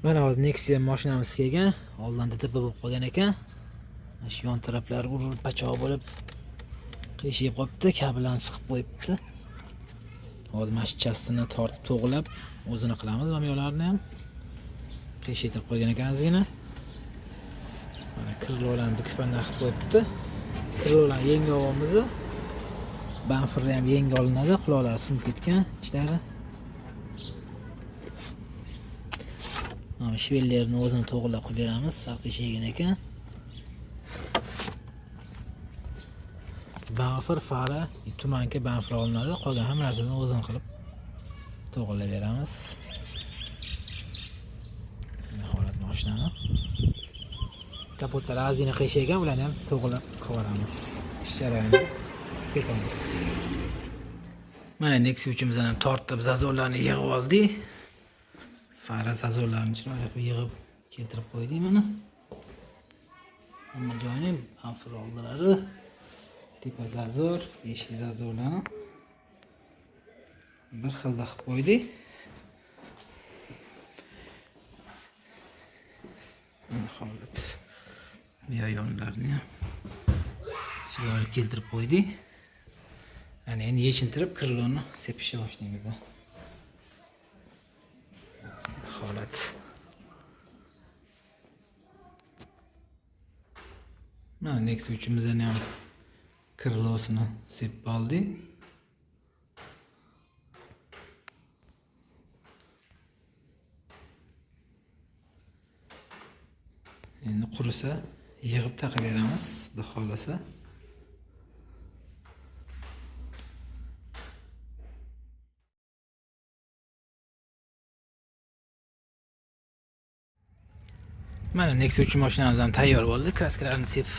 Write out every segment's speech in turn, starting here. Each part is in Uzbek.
Mana hozir Nexia mashinamiz kelgan. Oldin DTP bo'lib qolgan ekan. Shu yon taraflari urilib pachoq bo'lib qiyshib qolibdi, kabellarni siqib qo'yibdi. Hozir mashchasini tortib to'g'rilab o'zini qilamiz. Mana yo'larni ham qiyshitib qo'ygan ekanizgina. Mana kirlolarni bukpandan qilib qo'yibdi. Kirlolarni yangi olamiz. Bamferlar ham yangi olinadi, quloqlari sinib ketgan ichlari. Mana shvellarni o'zini to'g'rilab qo'yib beramiz, saqlashigan ekan. Bamfer fara tumanga bamfer olinadi, qolgan hamma narsani o'zini qilib to'g'rilab beramiz. Mana holat mashinani. Kapotlar ozgina qiyshaygan, ularni ham to'g'rilab qo'yamiz. Ish jarayonida ketamiz. Mana Nexia uchimizdan ham tortib zazorlarni yig'ib oldik. Fara zazorlarni chiroyli qilib yig'ib keltirib qo'ydik mana. Hamma joyini bamfer oldilari, tepa zazor, eshik zazorlarni bir xilda qilib qo'ydik. Mana holat. Bu yonlarni ham chiroyli keltirib qo'ydik. Yani endi yechintirib kirloni sepishga boshlaymiz. Holat. Mana Nexia uchimizdan ham kirlosini sepib oldik. Endi qurisa yig'ib taqib beramiz, xudo xolasa. Mana Nexia 3 mashinamiz ham tayyor bo'ldi. Kraskalarni sepib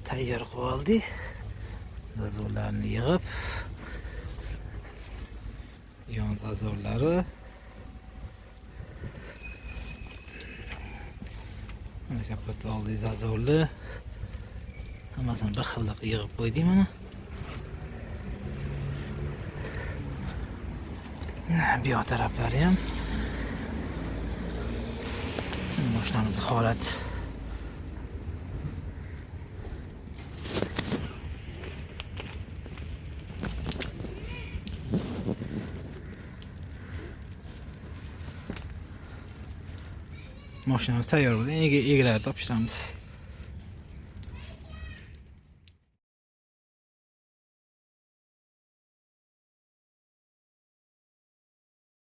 tayyor qilib oldik. Zazorlarni yig'ib, yon zazorlari, mana kapot oldi zazorli, hammasini bir xilda yig'ib qo'ydik mana. Bu yoq taraflari ham mashinamiz holat. Mashinamiz tayyor bo'ldi. Endi egalarni topshiramiz.